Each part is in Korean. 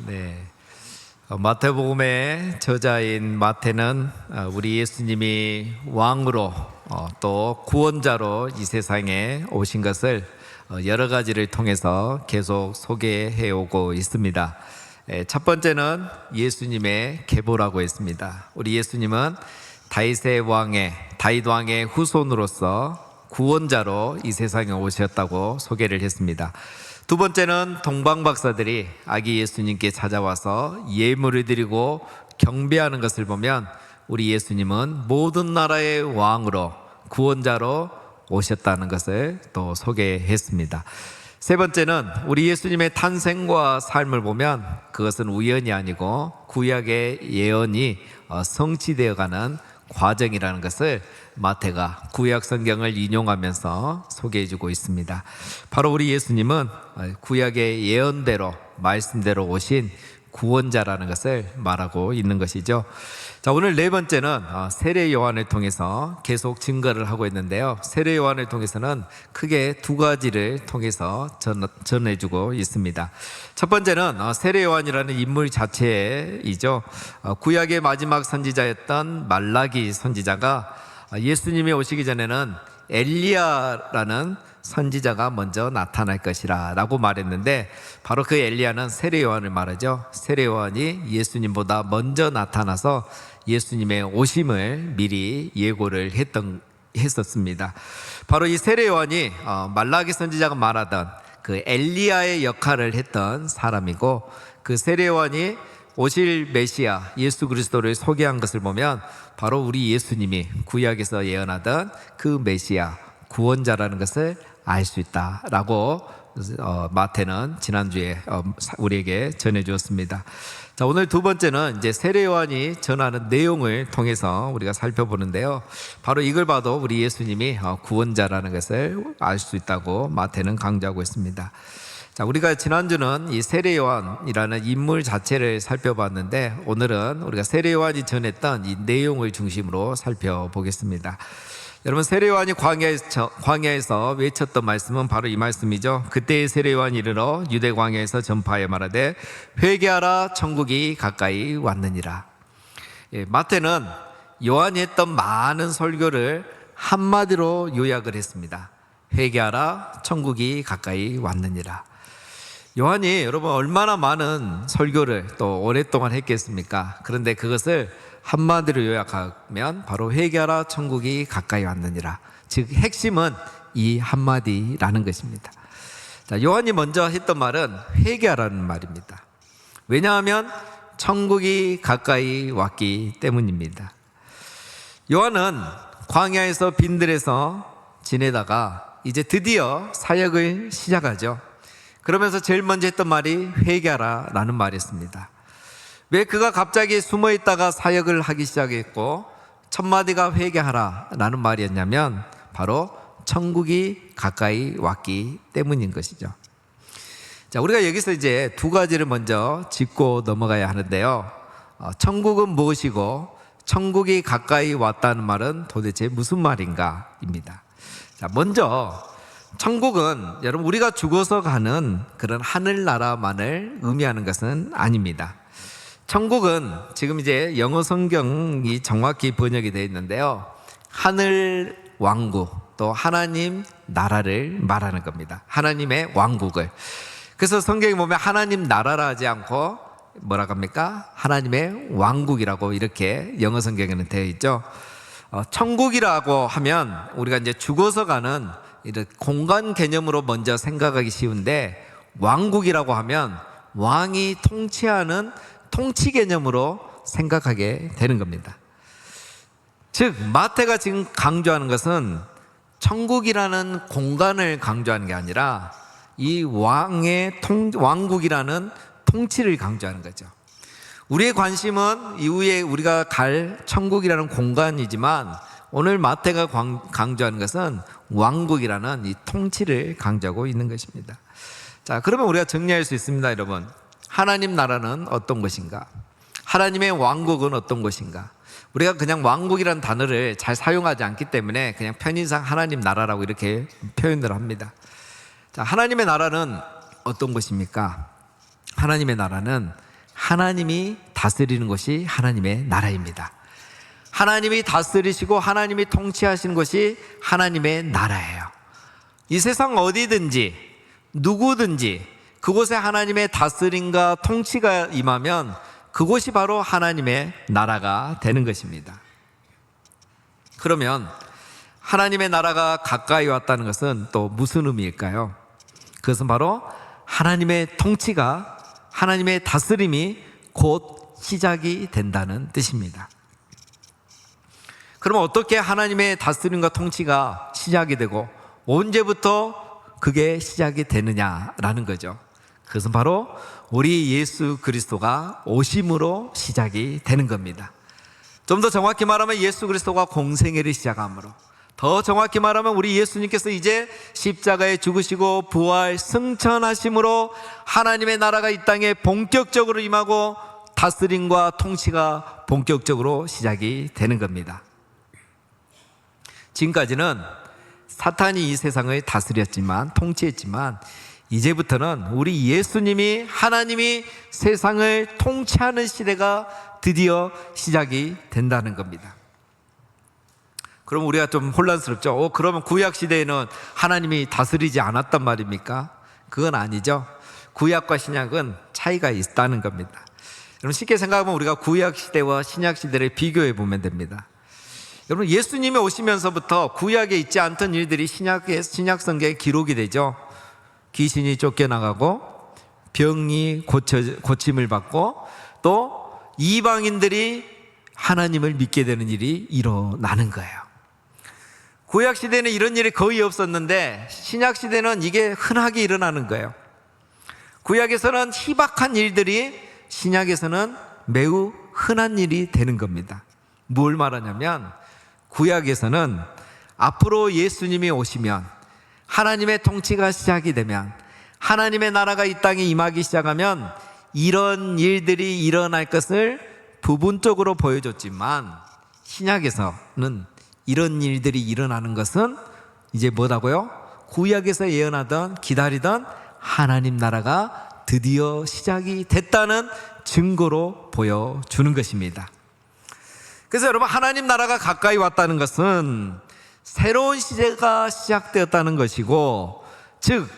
네, 마태복음의 저자인 마태는 우리 예수님이 왕으로 또 구원자로 이 세상에 오신 것을 여러 가지를 통해서 계속 소개해 오고 있습니다. 첫 번째는 예수님의 계보라고 했습니다. 우리 예수님은 다윗 왕의 후손으로서 구원자로 이 세상에 오셨다고 소개를 했습니다. 두 번째는 동방박사들이 아기 예수님께 찾아와서 예물을 드리고 경배하는 것을 보면 우리 예수님은 모든 나라의 왕으로 구원자로 오셨다는 것을 또 소개했습니다. 세 번째는 우리 예수님의 탄생과 삶을 보면 그것은 우연이 아니고 구약의 예언이 성취되어가는 과정이라는 것을 마태가 구약 성경을 인용하면서 소개해주고 있습니다. 바로 우리 예수님은 구약의 예언대로 말씀대로 오신 구원자라는 것을 말하고 있는 것이죠. 자, 오늘 네 번째는 세례 요한을 통해서 계속 증거를 하고 있는데요. 세례 요한을 통해서는 크게 두 가지를 통해서 전해주고 있습니다. 첫 번째는 세례 요한이라는 인물 자체이죠. 구약의 마지막 선지자였던 말라기 선지자가 예수님이 오시기 전에는 엘리야라는 선지자가 먼저 나타날 것이라 라고 말했는데, 바로 그 엘리야는 세례 요한을 말하죠. 세례 요한이 예수님보다 먼저 나타나서 예수님의 오심을 미리 예고를 했었습니다. 바로 이 세례 요한이 말라기 선지자가 말하던 그 엘리야의 역할을 했던 사람이고, 그 세례 요한이 오실 메시아 예수 그리스도를 소개한 것을 보면 바로 우리 예수님이 구약에서 예언하던 그 메시아 구원자라는 것을 알 수 있다라고 마태는 지난주에 우리에게 전해주었습니다. 자, 오늘 두 번째는 이제 세례 요한이 전하는 내용을 통해서 우리가 살펴보는데요. 바로 이걸 봐도 우리 예수님이 구원자라는 것을 알 수 있다고 마태는 강조하고 있습니다. 자, 우리가 지난주는 이 세례 요한이라는 인물 자체를 살펴봤는데, 오늘은 우리가 세례 요한이 전했던 이 내용을 중심으로 살펴보겠습니다. 여러분, 세례 요한이 광야에서 외쳤던 말씀은 바로 이 말씀이죠. 그때의 세례 요한이 이르러 유대 광야에서 전파하여 말하되 회개하라, 천국이 가까이 왔느니라. 마태는 요한이 했던 많은 설교를 한마디로 요약을 했습니다. 회개하라, 천국이 가까이 왔느니라. 요한이 여러분 얼마나 많은 설교를 또 오랫동안 했겠습니까? 그런데 그것을 한마디로 요약하면 바로 회개하라, 천국이 가까이 왔느니라. 즉 핵심은 이 한마디라는 것입니다. 자, 요한이 먼저 했던 말은 회개하라는 말입니다. 왜냐하면 천국이 가까이 왔기 때문입니다. 요한은 광야에서 빈들에서 지내다가 이제 드디어 사역을 시작하죠. 그러면서 제일 먼저 했던 말이 회개하라 라는 말이었습니다. 왜 그가 갑자기 숨어 있다가 사역을 하기 시작했고 첫 마디가 회개하라 라는 말이었냐면 바로 천국이 가까이 왔기 때문인 것이죠. 자, 우리가 여기서 이제 두 가지를 먼저 짚고 넘어가야 하는데요. 천국은 무엇이고 천국이 가까이 왔다는 말은 도대체 무슨 말인가입니다. 자, 먼저 천국은 여러분 우리가 죽어서 가는 그런 하늘나라만을 의미하는 것은 아닙니다. 천국은 지금 이제 영어 성경이 정확히 번역이 되어 있는데요, 하늘 왕국 또 하나님 나라를 말하는 겁니다. 하나님의 왕국을. 그래서 성경에 보면 하나님 나라라 하지 않고 뭐라고 합니까? 하나님의 왕국이라고 이렇게 영어 성경에는 되어 있죠. 천국이라고 하면 우리가 이제 죽어서 가는 이런 공간 개념으로 먼저 생각하기 쉬운데, 왕국이라고 하면 왕이 통치하는 통치 개념으로 생각하게 되는 겁니다. 즉 마태가 지금 강조하는 것은 천국이라는 공간을 강조하는 게 아니라 이 왕국이라는 통치를 강조하는 거죠. 우리의 관심은 이후에 우리가 갈 천국이라는 공간이지만 오늘 마태가 강조하는 것은 왕국이라는 이 통치를 강조하고 있는 것입니다. 자, 그러면 우리가 정리할 수 있습니다, 여러분. 하나님 나라는 어떤 것인가? 하나님의 왕국은 어떤 것인가? 우리가 그냥 왕국이라는 단어를 잘 사용하지 않기 때문에 그냥 편의상 하나님 나라라고 이렇게 표현을 합니다. 자, 하나님의 나라는 어떤 것입니까? 하나님의 나라는 하나님이 다스리는 것이 하나님의 나라입니다. 하나님이 다스리시고 하나님이 통치하시는 것이 하나님의 나라예요. 이 세상 어디든지 누구든지 그곳에 하나님의 다스림과 통치가 임하면 그곳이 바로 하나님의 나라가 되는 것입니다. 그러면 하나님의 나라가 가까이 왔다는 것은 또 무슨 의미일까요? 그것은 바로 하나님의 통치가, 하나님의 다스림이 곧 시작이 된다는 뜻입니다. 그럼 어떻게 하나님의 다스림과 통치가 시작이 되고 언제부터 그게 시작이 되느냐라는 거죠. 그것은 바로 우리 예수 그리스도가 오심으로 시작이 되는 겁니다. 좀 더 정확히 말하면 예수 그리스도가 공생애를 시작함으로, 더 정확히 말하면 우리 예수님께서 이제 십자가에 죽으시고 부활 승천하심으로 하나님의 나라가 이 땅에 본격적으로 임하고 다스림과 통치가 본격적으로 시작이 되는 겁니다. 지금까지는 사탄이 이 세상을 다스렸지만, 통치했지만, 이제부터는 우리 예수님이, 하나님이 세상을 통치하는 시대가 드디어 시작이 된다는 겁니다. 그럼 우리가 좀 혼란스럽죠. 그러면 구약 시대에는 하나님이 다스리지 않았단 말입니까? 그건 아니죠. 구약과 신약은 차이가 있다는 겁니다. 여러분, 쉽게 생각하면 우리가 구약 시대와 신약 시대를 비교해 보면 됩니다. 여러분, 예수님이 오시면서부터 구약에 있지 않던 일들이 신약 성경에 기록이 되죠. 귀신이 쫓겨나가고 병이 고침을 받고 또 이방인들이 하나님을 믿게 되는 일이 일어나는 거예요. 구약 시대는 이런 일이 거의 없었는데 신약 시대는 이게 흔하게 일어나는 거예요. 구약에서는 희박한 일들이 신약에서는 매우 흔한 일이 되는 겁니다. 뭘 말하냐면, 구약에서는 앞으로 예수님이 오시면, 하나님의 통치가 시작이 되면, 하나님의 나라가 이 땅에 임하기 시작하면 이런 일들이 일어날 것을 부분적으로 보여줬지만, 신약에서는 이런 일들이 일어나는 것은 이제 뭐라고요? 구약에서 예언하던, 기다리던 하나님 나라가 드디어 시작이 됐다는 증거로 보여주는 것입니다. 그래서 여러분, 하나님 나라가 가까이 왔다는 것은 새로운 시대가 시작되었다는 것이고, 즉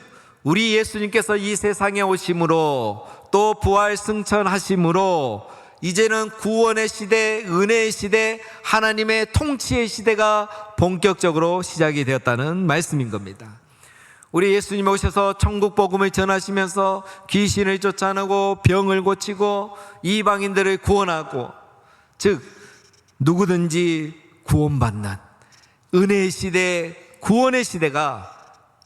우리 예수님께서 이 세상에 오심으로 또 부활 승천하심으로 이제는 구원의 시대, 은혜의 시대, 하나님의 통치의 시대가 본격적으로 시작이 되었다는 말씀인 겁니다. 우리 예수님 오셔서 천국 복음을 전하시면서 귀신을 쫓아내고 병을 고치고 이방인들을 구원하고, 즉 누구든지 구원받는 은혜의 시대, 구원의 시대가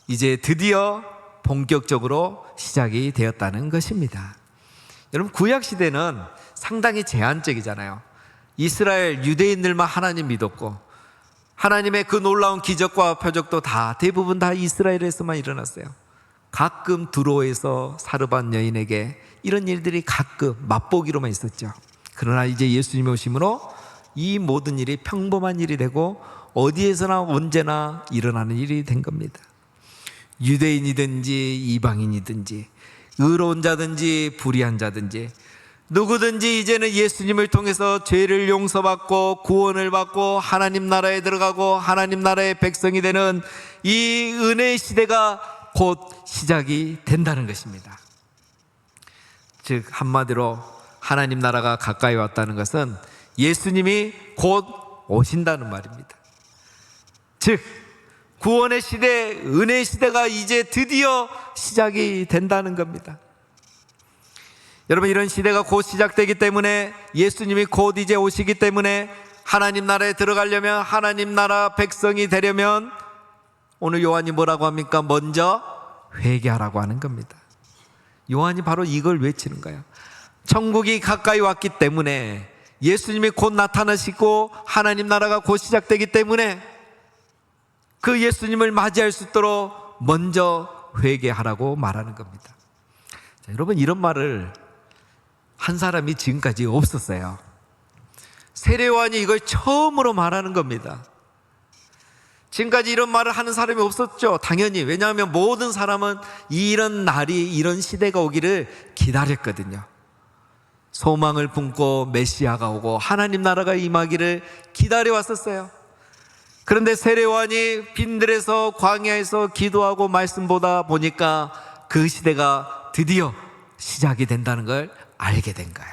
이제 드디어 본격적으로 시작이 되었다는 것입니다. 여러분, 구약 시대는 상당히 제한적이잖아요. 이스라엘 유대인들만 하나님 믿었고, 하나님의 그 놀라운 기적과 표적도 대부분 다 이스라엘에서만 일어났어요. 가끔 두로에서 사르밧 여인에게 이런 일들이 가끔 맛보기로만 있었죠. 그러나 이제 예수님이 오심으로 이 모든 일이 평범한 일이 되고 어디에서나 언제나 일어나는 일이 된 겁니다. 유대인이든지 이방인이든지 의로운 자든지 불의한 자든지 누구든지 이제는 예수님을 통해서 죄를 용서받고 구원을 받고 하나님 나라에 들어가고 하나님 나라의 백성이 되는 이 은혜의 시대가 곧 시작이 된다는 것입니다. 즉 한마디로 하나님 나라가 가까이 왔다는 것은 예수님이 곧 오신다는 말입니다. 즉 구원의 시대, 은혜의 시대가 이제 드디어 시작이 된다는 겁니다. 여러분, 이런 시대가 곧 시작되기 때문에, 예수님이 곧 이제 오시기 때문에 하나님 나라에 들어가려면, 하나님 나라 백성이 되려면 오늘 요한이 뭐라고 합니까? 먼저 회개하라고 하는 겁니다. 요한이 바로 이걸 외치는 거예요. 천국이 가까이 왔기 때문에, 예수님이 곧 나타나시고 하나님 나라가 곧 시작되기 때문에 그 예수님을 맞이할 수 있도록 먼저 회개하라고 말하는 겁니다. 자, 여러분, 이런 말을 한 사람이 지금까지 없었어요. 세례 요한이 이걸 처음으로 말하는 겁니다. 지금까지 이런 말을 하는 사람이 없었죠. 당연히. 왜냐하면 모든 사람은 이런 날이, 이런 시대가 오기를 기다렸거든요. 소망을 품고 메시아가 오고 하나님 나라가 임하기를 기다려왔었어요. 그런데 세례요한이 빈들에서 광야에서 기도하고 말씀 보다 보니까 그 시대가 드디어 시작이 된다는 걸 알게 된 거예요.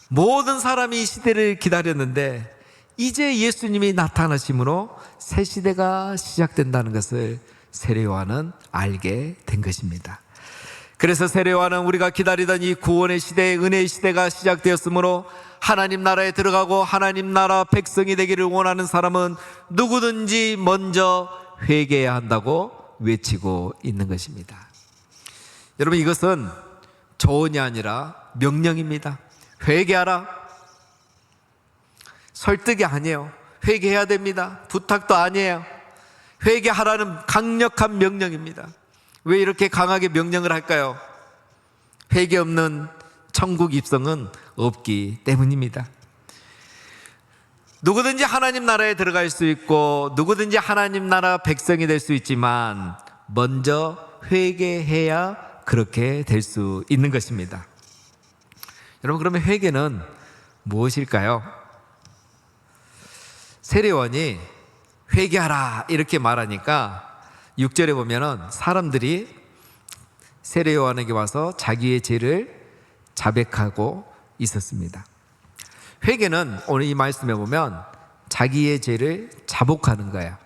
모든 사람이 이 시대를 기다렸는데 이제 예수님이 나타나심으로 새 시대가 시작된다는 것을 세례요한은 알게 된 것입니다. 그래서 세례요한은 우리가 기다리던 이 구원의 시대, 은혜의 시대가 시작되었으므로 하나님 나라에 들어가고 하나님 나라 백성이 되기를 원하는 사람은 누구든지 먼저 회개해야 한다고 외치고 있는 것입니다. 여러분, 이것은 조언이 아니라 명령입니다. 회개하라. 설득이 아니에요. 회개해야 됩니다. 부탁도 아니에요. 회개하라는 강력한 명령입니다. 왜 이렇게 강하게 명령을 할까요? 회개 없는 천국 입성은 없기 때문입니다. 누구든지 하나님 나라에 들어갈 수 있고 누구든지 하나님 나라 백성이 될 수 있지만 먼저 회개해야 그렇게 될 수 있는 것입니다. 여러분, 그러면 회개는 무엇일까요? 세례요한이 회개하라 이렇게 말하니까 6절에 보면은 사람들이 세례요한에게 와서 자기의 죄를 자백하고 있었습니다. 회개는 오늘 이 말씀에 보면 자기의 죄를 자복하는 거예요.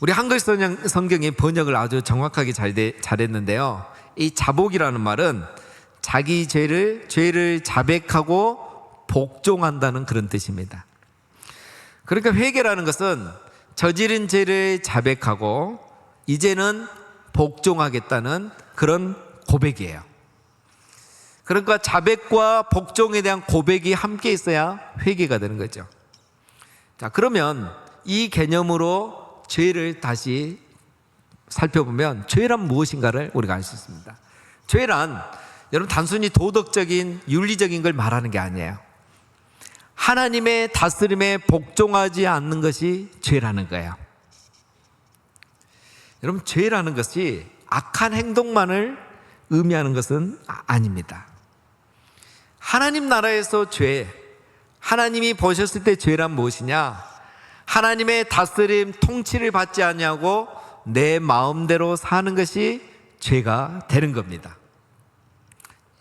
우리 한글 성경이 번역을 아주 정확하게 잘했는데요. 이 자복이라는 말은 자기 죄를 자백하고 복종한다는 그런 뜻입니다. 그러니까 회개라는 것은 저지른 죄를 자백하고 이제는 복종하겠다는 그런 고백이에요. 그러니까 자백과 복종에 대한 고백이 함께 있어야 회개가 되는 거죠. 자, 그러면 이 개념으로 죄를 다시 살펴보면 죄란 무엇인가를 우리가 알 수 있습니다. 죄란 여러분 단순히 도덕적인 윤리적인 걸 말하는 게 아니에요. 하나님의 다스림에 복종하지 않는 것이 죄라는 거예요. 여러분, 죄라는 것이 악한 행동만을 의미하는 것은 아닙니다. 하나님 나라에서 죄, 하나님이 보셨을 때 죄란 무엇이냐? 하나님의 다스림, 통치를 받지 아니하고 내 마음대로 사는 것이 죄가 되는 겁니다.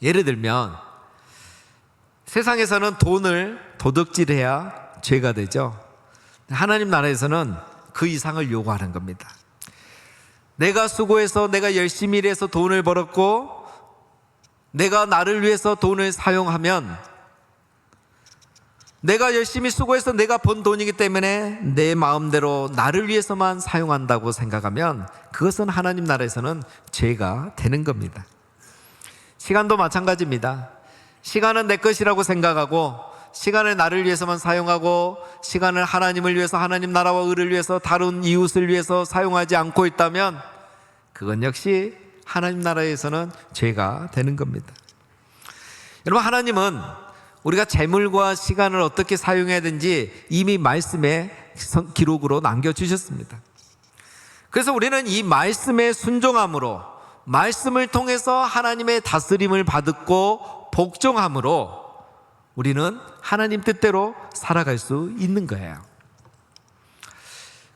예를 들면 세상에서는 돈을 도둑질해야 죄가 되죠. 하나님 나라에서는 그 이상을 요구하는 겁니다. 내가 수고해서 내가 열심히 일해서 돈을 벌었고 내가 나를 위해서 돈을 사용하면 내가 열심히 수고해서 내가 번 돈이기 때문에 내 마음대로 나를 위해서만 사용한다고 생각하면 그것은 하나님 나라에서는 죄가 되는 겁니다. 시간도 마찬가지입니다. 시간은 내 것이라고 생각하고 시간을 나를 위해서만 사용하고 시간을 하나님을 위해서, 하나님 나라와 의를 위해서, 다른 이웃을 위해서 사용하지 않고 있다면 그건 역시 하나님 나라에서는 죄가 되는 겁니다. 여러분, 하나님은 우리가 재물과 시간을 어떻게 사용해야 되는지 이미 말씀에 기록으로 남겨주셨습니다. 그래서 우리는 이 말씀에 순종함으로, 말씀을 통해서 하나님의 다스림을 받고 복종함으로 우리는 하나님 뜻대로 살아갈 수 있는 거예요.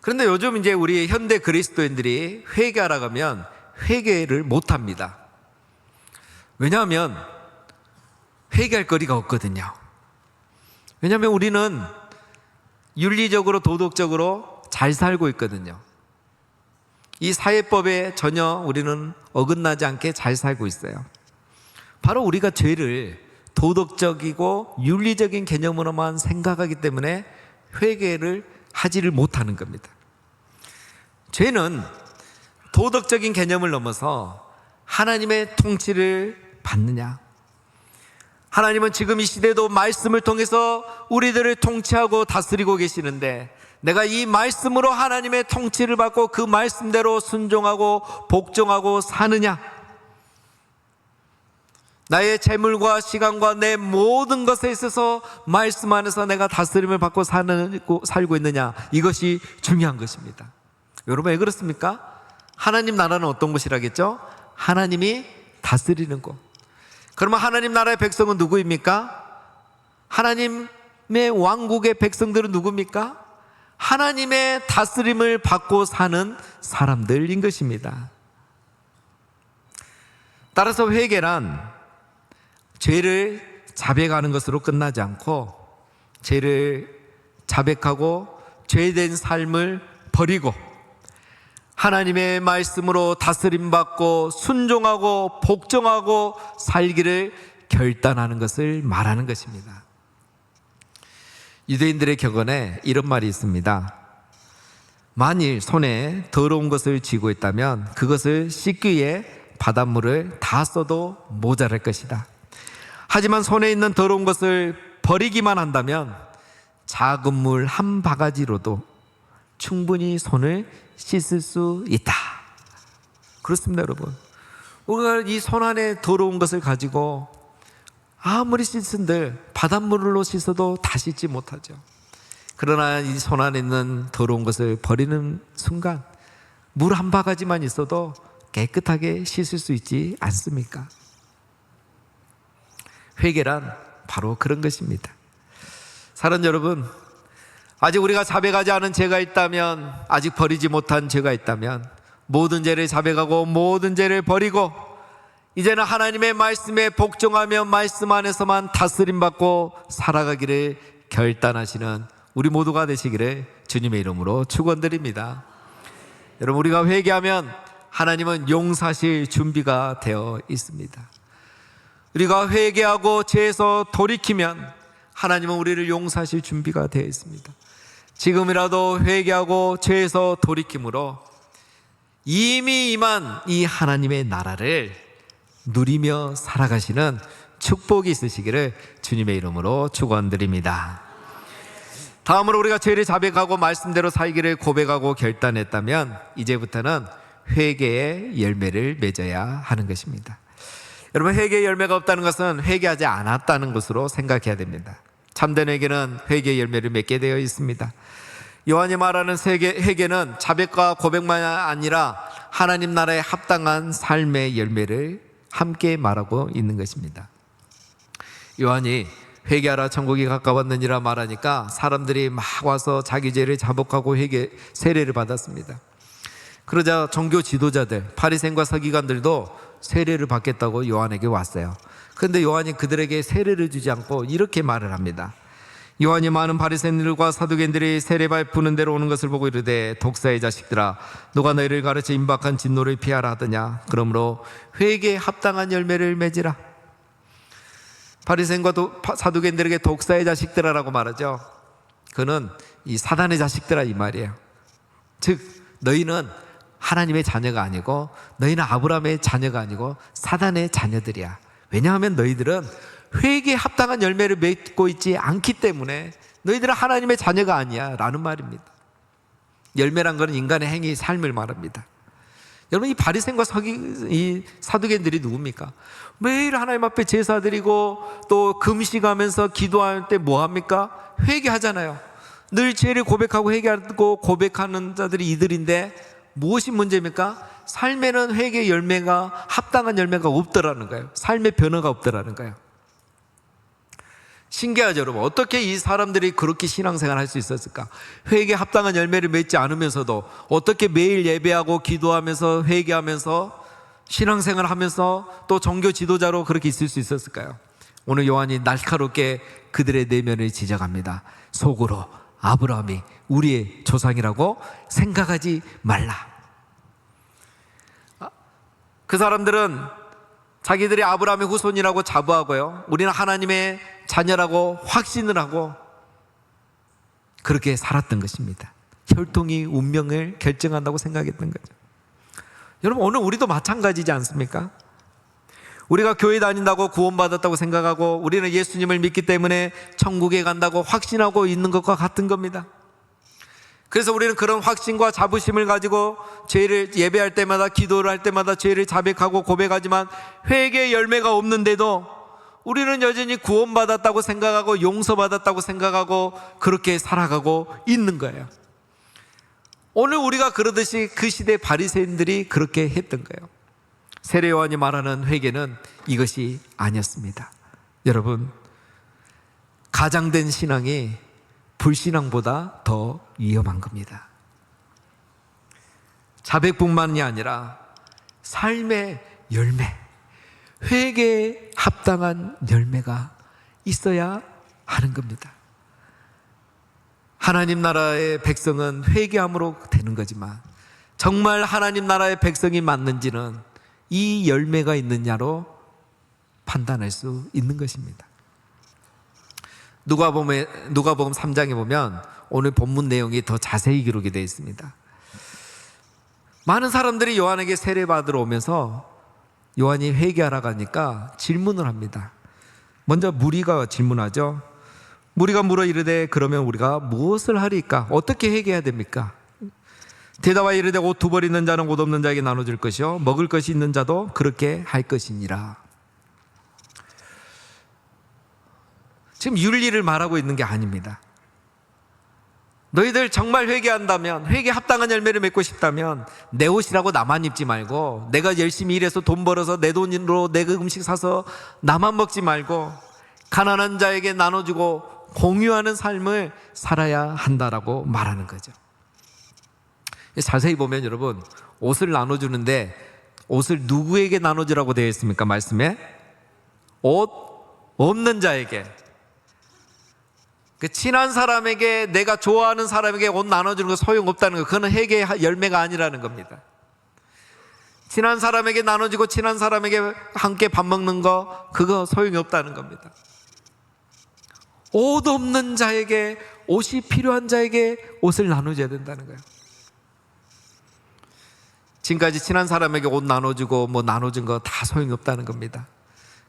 그런데 요즘 이제 우리 현대 그리스도인들이 회개하라고 하면 회개를 못 합니다. 왜냐하면 회개할 거리가 없거든요. 왜냐하면 우리는 윤리적으로 도덕적으로 잘 살고 있거든요. 이 사회법에 전혀 우리는 어긋나지 않게 잘 살고 있어요. 바로 우리가 죄를 도덕적이고 윤리적인 개념으로만 생각하기 때문에 회개를 하지를 못하는 겁니다. 죄는 도덕적인 개념을 넘어서 하나님의 통치를 받느냐? 하나님은 지금 이 시대도 말씀을 통해서 우리들을 통치하고 다스리고 계시는데 내가 이 말씀으로 하나님의 통치를 받고 그 말씀대로 순종하고 복종하고 사느냐? 나의 재물과 시간과 내 모든 것에 있어서 말씀 안에서 내가 다스림을 받고 살고 있느냐? 이것이 중요한 것입니다. 여러분, 왜 그렇습니까? 하나님 나라는 어떤 곳이라겠죠? 하나님이 다스리는 곳. 그러면 하나님 나라의 백성은 누구입니까? 하나님의 왕국의 백성들은 누굽니까? 하나님의 다스림을 받고 사는 사람들인 것입니다. 따라서 회개란 죄를 자백하는 것으로 끝나지 않고 죄를 자백하고 죄된 삶을 버리고 하나님의 말씀으로 다스림받고 순종하고 복종하고 살기를 결단하는 것을 말하는 것입니다. 유대인들의 격언에 이런 말이 있습니다. 만일 손에 더러운 것을 쥐고 있다면 그것을 씻기 위해 바닷물을 다 써도 모자랄 것이다. 하지만 손에 있는 더러운 것을 버리기만 한다면 작은 물 한 바가지로도 충분히 손을 씻을 수 있다. 그렇습니다, 여러분. 우리가 이 손 안에 더러운 것을 가지고 아무리 씻은들 바닷물로 씻어도 다 씻지 못하죠. 그러나 이 손 안에 있는 더러운 것을 버리는 순간 물 한 바가지만 있어도 깨끗하게 씻을 수 있지 않습니까? 회개란 바로 그런 것입니다. 사랑 여러분, 아직 우리가 자백하지 않은 죄가 있다면, 아직 버리지 못한 죄가 있다면 모든 죄를 자백하고 모든 죄를 버리고 이제는 하나님의 말씀에 복종하며 말씀 안에서만 다스림받고 살아가기를 결단하시는 우리 모두가 되시기를 주님의 이름으로 축원드립니다. 여러분, 우리가 회개하면 하나님은 용서하실 준비가 되어 있습니다. 우리가 회개하고 죄에서 돌이키면 하나님은 우리를 용서하실 준비가 되어 있습니다. 지금이라도 회개하고 죄에서 돌이킴으로 이미 임한 이 하나님의 나라를 누리며 살아가시는 축복이 있으시기를 주님의 이름으로 축원드립니다. 다음으로 우리가 죄를 자백하고 말씀대로 살기를 고백하고 결단했다면 이제부터는 회개의 열매를 맺어야 하는 것입니다. 여러분, 회개의 열매가 없다는 것은 회개하지 않았다는 것으로 생각해야 됩니다. 참된 회개는 회개의 열매를 맺게 되어 있습니다. 요한이 말하는 회개는 자백과 고백만 아니라 하나님 나라에 합당한 삶의 열매를 함께 말하고 있는 것입니다. 요한이 회개하라 천국이 가까웠느니라 말하니까 사람들이 막 와서 자기 죄를 자복하고 세례를 받았습니다. 그러자 종교 지도자들, 바리새인과 서기관들도 세례를 받겠다고 요한에게 왔어요. 그런데 요한이 그들에게 세례를 주지 않고 이렇게 말을 합니다. 요한이 많은 바리새인들과 사두개인들이 세례발 부는 데로 오는 것을 보고 이르되 독사의 자식들아, 누가 너희를 가르쳐 임박한 진노를 피하라 하더냐. 그러므로 회개에 합당한 열매를 맺으라. 바리새인과 사두개인들에게 독사의 자식들아라고 말하죠. 그는 이 사단의 자식들아 이 말이에요. 즉 너희는 하나님의 자녀가 아니고 너희는 아브라함의 자녀가 아니고 사단의 자녀들이야. 왜냐하면 너희들은 회개에 합당한 열매를 맺고 있지 않기 때문에 너희들은 하나님의 자녀가 아니야 라는 말입니다. 열매란 것은 인간의 행위, 삶을 말합니다. 여러분, 이 바리새인과 이 사두개인들이 누굽니까? 매일 하나님 앞에 제사 드리고 또 금식하면서 기도할 때 뭐합니까? 회개하잖아요. 늘 죄를 고백하고 회개하고 고백하는 자들이 이들인데 무엇이 문제입니까? 삶에는 회개의 열매가, 합당한 열매가 없더라는 거예요. 삶의 변화가 없더라는 거예요. 신기하죠, 여러분. 어떻게 이 사람들이 그렇게 신앙생활 할 수 있었을까? 회개에 합당한 열매를 맺지 않으면서도 어떻게 매일 예배하고 기도하면서 회개하면서 신앙생활 하면서 또 종교 지도자로 그렇게 있을 수 있었을까요? 오늘 요한이 날카롭게 그들의 내면을 지적합니다. 속으로 아브라함이 우리의 조상이라고 생각하지 말라. 그 사람들은 자기들이 아브라함의 후손이라고 자부하고요, 우리는 하나님의 자녀라고 확신을 하고 그렇게 살았던 것입니다. 혈통이 운명을 결정한다고 생각했던 거죠. 여러분, 오늘 우리도 마찬가지지 않습니까? 우리가 교회 다닌다고 구원받았다고 생각하고 우리는 예수님을 믿기 때문에 천국에 간다고 확신하고 있는 것과 같은 겁니다. 그래서 우리는 그런 확신과 자부심을 가지고 죄를 예배할 때마다, 기도를 할 때마다 죄를 자백하고 고백하지만 회개의 열매가 없는데도 우리는 여전히 구원받았다고 생각하고 용서받았다고 생각하고 그렇게 살아가고 있는 거예요. 오늘 우리가 그러듯이 그 시대 바리새인들이 그렇게 했던 거예요. 세례 요한이 말하는 회개는 이것이 아니었습니다. 여러분, 가장된 신앙이 불신앙보다 더 위험한 겁니다. 자백뿐만이 아니라 삶의 열매, 회개에 합당한 열매가 있어야 하는 겁니다. 하나님 나라의 백성은 회개함으로 되는 거지만 정말 하나님 나라의 백성이 맞는지는 이 열매가 있느냐로 판단할 수 있는 것입니다. 누가복음 3장에 보면 오늘 본문 내용이 더 자세히 기록이 되어 있습니다. 많은 사람들이 요한에게 세례받으러 오면서 요한이 회개하러 가니까 질문을 합니다. 먼저 무리가 질문하죠. 무리가 물어 이르되 그러면 우리가 무엇을 하리까? 어떻게 회개해야 됩니까? 대답하여 이르되 옷 두 벌 있는 자는 옷 없는 자에게 나눠줄 것이요 먹을 것이 있는 자도 그렇게 할 것이니라. 지금 윤리를 말하고 있는 게 아닙니다. 너희들 정말 회개한다면, 회개 합당한 열매를 맺고 싶다면 내 옷이라고 나만 입지 말고, 내가 열심히 일해서 돈 벌어서 내 돈으로 내 음식 사서 나만 먹지 말고 가난한 자에게 나눠주고 공유하는 삶을 살아야 한다라고 말하는 거죠. 자세히 보면 여러분, 옷을 나눠주는데 옷을 누구에게 나눠주라고 되어 있습니까? 말씀에 옷 없는 자에게, 친한 사람에게, 내가 좋아하는 사람에게 옷 나눠주는 거 소용없다는 거, 그건 회개의 열매가 아니라는 겁니다. 친한 사람에게 나눠주고 친한 사람에게 함께 밥 먹는 거, 그거 소용이 없다는 겁니다. 옷 없는 자에게, 옷이 필요한 자에게 옷을 나눠줘야 된다는 거예요. 지금까지 친한 사람에게 옷 나눠주고 뭐 나눠준 거 다 소용이 없다는 겁니다.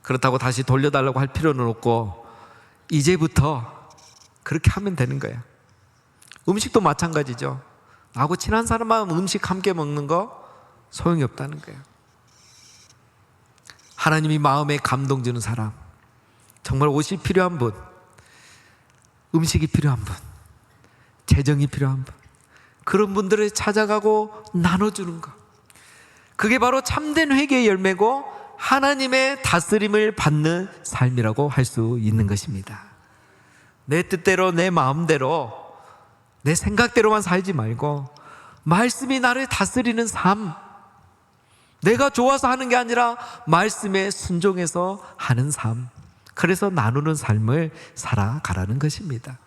그렇다고 다시 돌려달라고 할 필요는 없고 이제부터 그렇게 하면 되는 거예요. 음식도 마찬가지죠. 나하고 친한 사람만 음식 함께 먹는 거 소용이 없다는 거예요. 하나님이 마음에 감동 주는 사람, 정말 옷이 필요한 분, 음식이 필요한 분, 재정이 필요한 분, 그런 분들을 찾아가고 나눠주는 것, 그게 바로 참된 회개의 열매고 하나님의 다스림을 받는 삶이라고 할 수 있는 것입니다. 내 뜻대로, 내 마음대로, 내 생각대로만 살지 말고 말씀이 나를 다스리는 삶, 내가 좋아서 하는 게 아니라 말씀에 순종해서 하는 삶, 그래서 나누는 삶을 살아가라는 것입니다.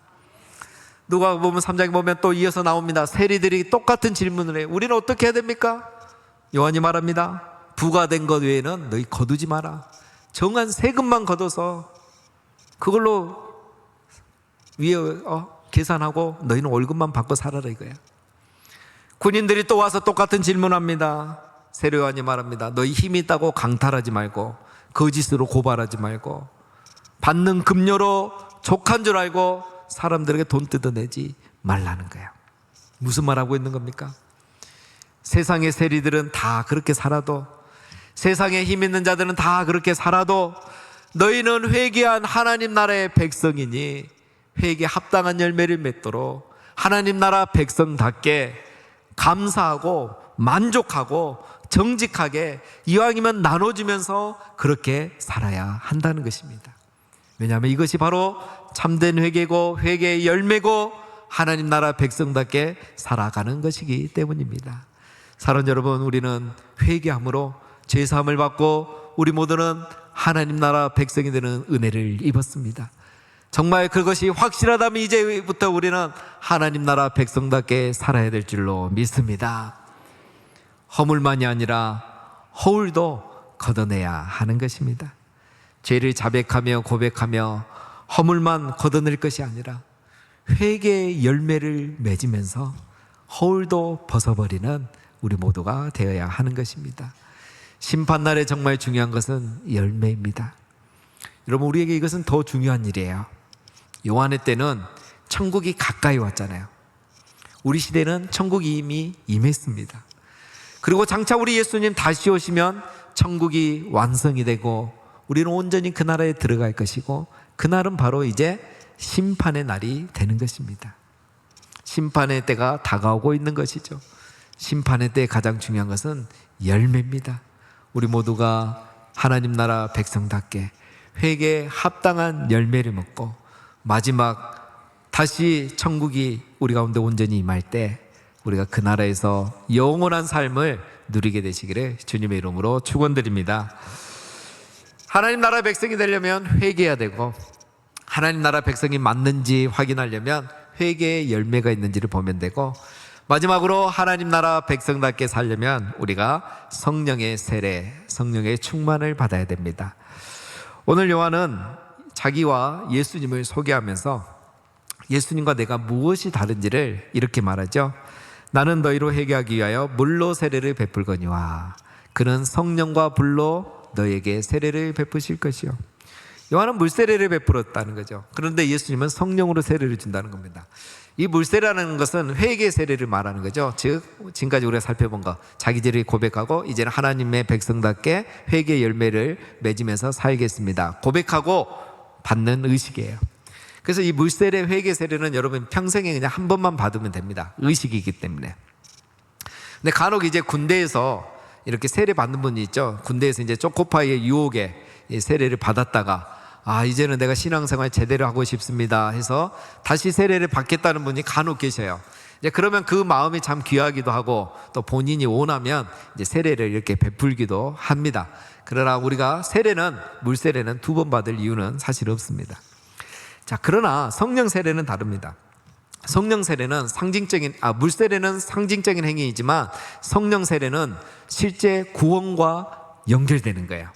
누가복음 3장에 보면 또 이어서 나옵니다. 세리들이 똑같은 질문을 해요. 우리는 어떻게 해야 됩니까? 요한이 말합니다. 부과된 것 외에는 너희 거두지 마라. 정한 세금만 걷어서 그걸로 위에 계산하고 너희는 월급만 받고 살아라 이거야. 군인들이 또 와서 똑같은 질문합니다. 세례 요한이 말합니다. 너희 힘이 있다고 강탈하지 말고, 거짓으로 고발하지 말고, 받는 급료로 족한 줄 알고 사람들에게 돈 뜯어내지 말라는 거예요. 무슨 말하고 있는 겁니까? 세상의 세리들은 다 그렇게 살아도, 세상에 힘 있는 자들은 다 그렇게 살아도 너희는 회개한 하나님 나라의 백성이니 회개 합당한 열매를 맺도록 하나님 나라 백성답게 감사하고 만족하고 정직하게 이왕이면 나눠주면서 그렇게 살아야 한다는 것입니다. 왜냐하면 이것이 바로 참된 회개고 회개의 열매고 하나님 나라 백성답게 살아가는 것이기 때문입니다. 사랑하는 여러분, 우리는 회개함으로 죄사함을 받고 우리 모두는 하나님 나라 백성이 되는 은혜를 입었습니다. 정말 그것이 확실하다면 이제부터 우리는 하나님 나라 백성답게 살아야 될 줄로 믿습니다. 허물만이 아니라 허울도 걷어내야 하는 것입니다. 죄를 자백하며 고백하며 허물만 걷어낼 것이 아니라 회개의 열매를 맺으면서 허울도 벗어버리는 우리 모두가 되어야 하는 것입니다. 심판날에 정말 중요한 것은 열매입니다. 여러분, 우리에게 이것은 더 중요한 일이에요. 요한의 때는 천국이 가까이 왔잖아요. 우리 시대는 천국이 이미 임했습니다. 그리고 장차 우리 예수님 다시 오시면 천국이 완성이 되고 우리는 온전히 그 나라에 들어갈 것이고, 그날은 바로 이제 심판의 날이 되는 것입니다. 심판의 때가 다가오고 있는 것이죠. 심판의 때 가장 중요한 것은 열매입니다. 우리 모두가 하나님 나라 백성답게 회개에 합당한 열매를 먹고 마지막 다시 천국이 우리 가운데 온전히 임할 때 우리가 그 나라에서 영원한 삶을 누리게 되시기를 주님의 이름으로 축원드립니다. 하나님 나라 백성이 되려면 회개해야 되고, 하나님 나라 백성이 맞는지 확인하려면 회개의 열매가 있는지를 보면 되고, 마지막으로 하나님 나라 백성답게 살려면 우리가 성령의 세례, 성령의 충만을 받아야 됩니다. 오늘 요한은 자기와 예수님을 소개하면서 예수님과 내가 무엇이 다른지를 이렇게 말하죠. 나는 너희로 회개하기 위하여 물로 세례를 베풀거니와 그는 성령과 불로 너에게 세례를 베푸실 것이요. 요한은 물세례를 베풀었다는 거죠. 그런데 예수님은 성령으로 세례를 준다는 겁니다. 이 물세례라는 것은 회개 세례를 말하는 거죠. 즉 지금까지 우리가 살펴본 것, 자기 죄를 고백하고 이제는 하나님의 백성답게 회개 열매를 맺으면서 살겠습니다. 고백하고 받는 의식이에요. 그래서 이 물세례, 회개 세례는 여러분 평생에 그냥 한 번만 받으면 됩니다. 의식이기 때문에. 근데 간혹 이제 군대에서 이렇게 세례 받는 분이 있죠. 군대에서 이제 초코파이의 유혹에 세례를 받았다가 이제는 내가 신앙생활 제대로 하고 싶습니다 해서 다시 세례를 받겠다는 분이 간혹 계셔요. 이제 그러면 그 마음이 참 귀하기도 하고 또 본인이 원하면 이제 세례를 이렇게 베풀기도 합니다. 그러나 우리가 물세례는 2번 받을 이유는 사실 없습니다. 자, 그러나 성령 세례는 다릅니다. 성령 세례는 물세례는 상징적인 행위이지만 성령 세례는 실제 구원과 연결되는 거예요.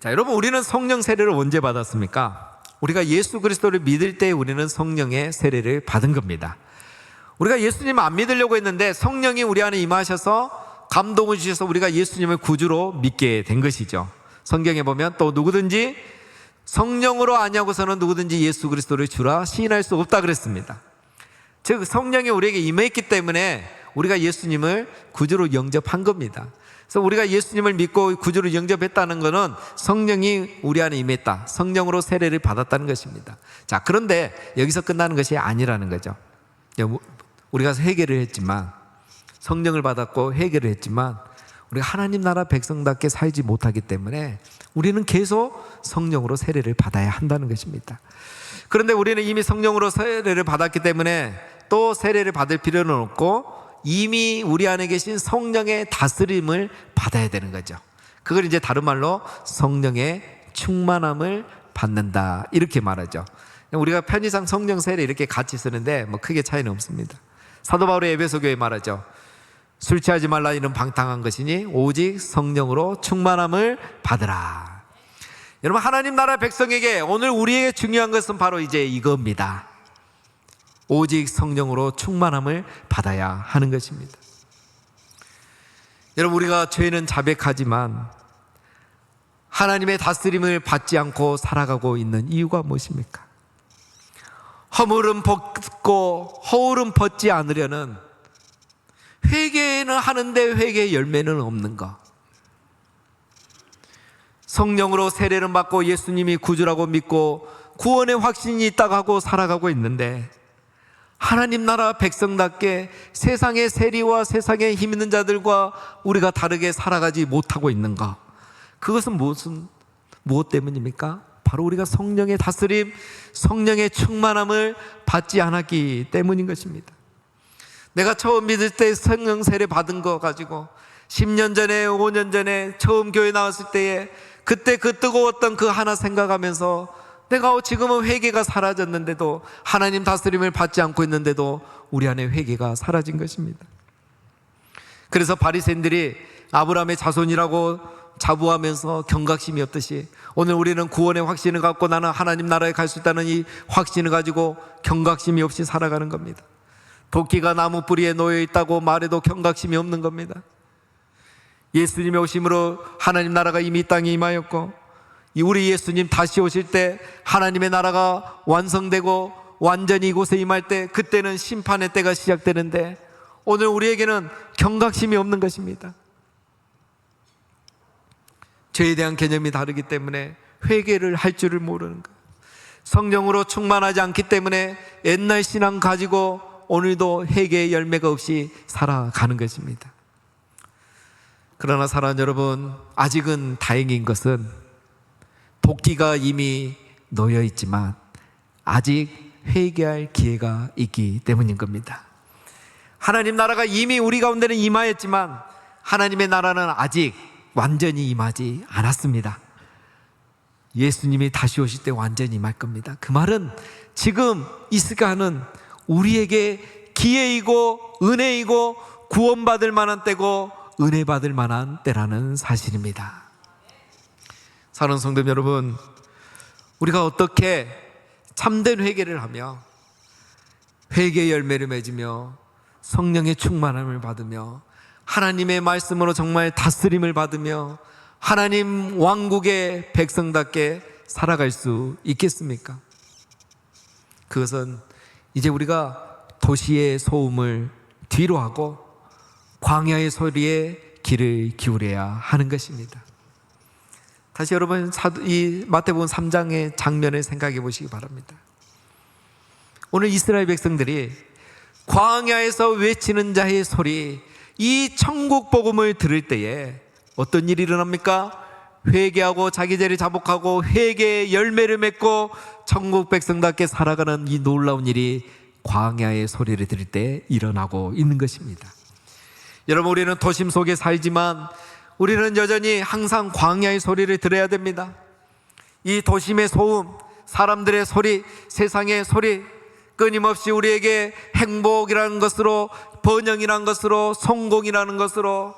자, 여러분, 우리는 성령 세례를 언제 받았습니까? 우리가 예수 그리스도를 믿을 때 우리는 성령의 세례를 받은 겁니다. 우리가 예수님 안 믿으려고 했는데 성령이 우리 안에 임하셔서 감동을 주셔서 우리가 예수님을 구주로 믿게 된 것이죠. 성경에 보면 또 누구든지 성령으로 아니하고서는 누구든지 예수 그리스도를 주라 시인할 수 없다 그랬습니다. 즉 성령이 우리에게 임했기 때문에 우리가 예수님을 구주로 영접한 겁니다. 그래서 우리가 예수님을 믿고 구주로 영접했다는 것은 성령이 우리 안에 임했다, 성령으로 세례를 받았다는 것입니다. 자, 그런데 여기서 끝나는 것이 아니라는 거죠. 우리가 회개를 했지만, 성령을 받았고 회개를 했지만 우리가 하나님 나라 백성답게 살지 못하기 때문에 우리는 계속 성령으로 세례를 받아야 한다는 것입니다. 그런데 우리는 이미 성령으로 세례를 받았기 때문에 또 세례를 받을 필요는 없고 이미 우리 안에 계신 성령의 다스림을 받아야 되는 거죠. 그걸 이제 다른 말로 성령의 충만함을 받는다 이렇게 말하죠. 우리가 편의상 성령 세례 이렇게 같이 쓰는데 뭐 크게 차이는 없습니다. 사도 바울의 에베소 교회 말하죠. 술 취하지 말라 이는 방탕한 것이니 오직 성령으로 충만함을 받으라. 여러분, 하나님 나라 백성에게 오늘 우리에게 중요한 것은 바로 이제 이겁니다. 오직 성령으로 충만함을 받아야 하는 것입니다. 여러분, 우리가 죄는 자백하지만 하나님의 다스림을 받지 않고 살아가고 있는 이유가 무엇입니까? 허물은 벗고 허울은 벗지 않으려는, 회개는 하는데 회개의 열매는 없는 것. 성령으로 세례를 받고 예수님이 구주라고 믿고 구원의 확신이 있다고 하고 살아가고 있는데 하나님 나라 백성답게 세상의 세리와 세상에 힘 있는 자들과 우리가 다르게 살아가지 못하고 있는 것. 그것은 무엇 때문입니까? 바로 우리가 성령의 다스림, 성령의 충만함을 받지 않았기 때문인 것입니다. 내가 처음 믿을 때 성령 세례 받은 거 가지고 10년 전에 5년 전에 처음 교회 나왔을 때에 그때 그 뜨거웠던 그 하나 생각하면서 내가 지금은 회개가 사라졌는데도, 하나님 다스림을 받지 않고 있는데도 우리 안에 회개가 사라진 것입니다. 그래서 바리새인들이 아브라함의 자손이라고 자부하면서 경각심이 없듯이 오늘 우리는 구원의 확신을 갖고 나는 하나님 나라에 갈 수 있다는 이 확신을 가지고 경각심이 없이 살아가는 겁니다. 도끼가 나무 뿌리에 놓여 있다고 말해도 경각심이 없는 겁니다. 예수님의 오심으로 하나님 나라가 이미 땅에 임하였고 우리 예수님 다시 오실 때 하나님의 나라가 완성되고 완전히 이곳에 임할 때, 그때는 심판의 때가 시작되는데 오늘 우리에게는 경각심이 없는 것입니다. 죄에 대한 개념이 다르기 때문에 회개를 할 줄을 모르는 것, 성령으로 충만하지 않기 때문에 옛날 신앙 가지고 오늘도 회개의 열매가 없이 살아가는 것입니다. 그러나 사랑하는 여러분, 아직은 다행인 것은 도끼가 이미 놓여 있지만 아직 회개할 기회가 있기 때문인 겁니다. 하나님 나라가 이미 우리 가운데는 임하였지만 하나님의 나라는 아직 완전히 임하지 않았습니다. 예수님이 다시 오실 때 완전히 임할 겁니다. 그 말은 지금 이 시간은 우리에게 기회이고 은혜이고 구원받을 만한 때고 은혜 받을 만한 때라는 사실입니다. 사랑하는 성도 여러분, 우리가 어떻게 참된 회개를 하며 회개의 열매를 맺으며 성령의 충만함을 받으며 하나님의 말씀으로 정말 다스림을 받으며 하나님 왕국의 백성답게 살아갈 수 있겠습니까? 그것은 이제 우리가 도시의 소음을 뒤로 하고 광야의 소리에 귀를 기울여야 하는 것입니다. 다시 여러분 이 마태복음 3장의 장면을 생각해 보시기 바랍니다. 오늘 이스라엘 백성들이 광야에서 외치는 자의 소리, 이 천국 복음을 들을 때에 어떤 일이 일어납니까? 회개하고 자기 죄를 자복하고 회개의 열매를 맺고 천국 백성답게 살아가는 이 놀라운 일이 광야의 소리를 들을 때 일어나고 있는 것입니다. 여러분, 우리는 도심 속에 살지만 우리는 여전히 항상 광야의 소리를 들어야 됩니다. 이 도심의 소음, 사람들의 소리, 세상의 소리, 끊임없이 우리에게 행복이라는 것으로, 번영이라는 것으로, 성공이라는 것으로,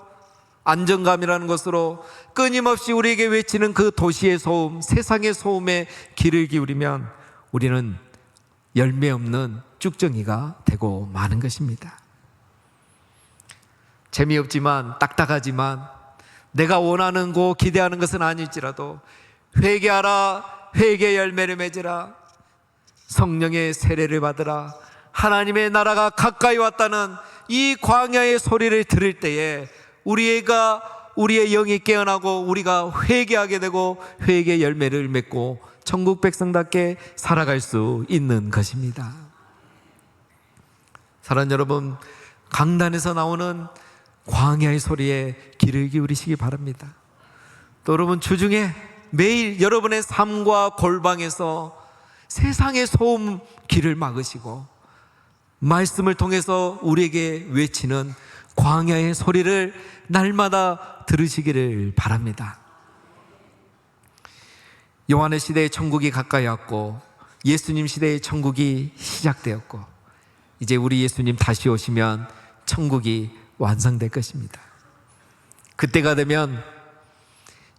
안정감이라는 것으로 끊임없이 우리에게 외치는 그 도시의 소음, 세상의 소음에 귀를 기울이면 우리는 열매 없는 쭉정이가 되고 마는 것입니다. 재미없지만, 딱딱하지만, 내가 원하는 고 기대하는 것은 아닐지라도 회개하라, 회개의 열매를 맺으라, 성령의 세례를 받으라, 하나님의 나라가 가까이 왔다는 이 광야의 소리를 들을 때에 우리의 영이 깨어나고 우리가 회개하게 되고 회개의 열매를 맺고 천국 백성답게 살아갈 수 있는 것입니다. 사랑하는 여러분, 강단에서 나오는 광야의 소리에 귀를 기울이시기 바랍니다. 또 여러분, 주중에 매일 여러분의 삶과 골방에서 세상의 소음 귀를 막으시고 말씀을 통해서 우리에게 외치는 광야의 소리를 날마다 들으시기를 바랍니다. 요한의 시대에 천국이 가까이 왔고 예수님 시대에 천국이 시작되었고 이제 우리 예수님 다시 오시면 천국이 완성될 것입니다. 그때가 되면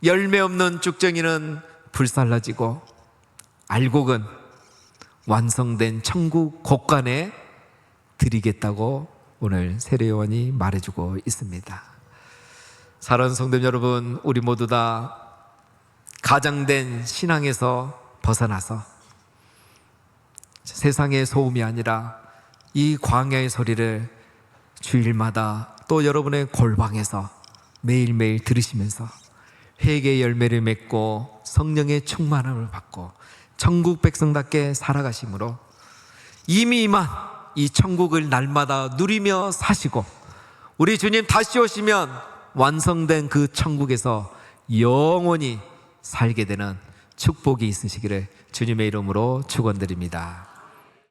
열매 없는 쭉정이는 불살라지고 알곡은 완성된 천국 곳간에 드리겠다고 오늘 세례요한이 말해주고 있습니다. 사랑하는 성도 여러분, 우리 모두 다 가장된 신앙에서 벗어나서 세상의 소음이 아니라 이 광야의 소리를 주일마다 또 여러분의 골방에서 매일매일 들으시면서 회개의 열매를 맺고 성령의 충만함을 받고 천국 백성답게 살아가심으로 이미 임한 이 천국을 날마다 누리며 사시고 우리 주님 다시 오시면 완성된 그 천국에서 영원히 살게 되는 축복이 있으시기를 주님의 이름으로 축원드립니다.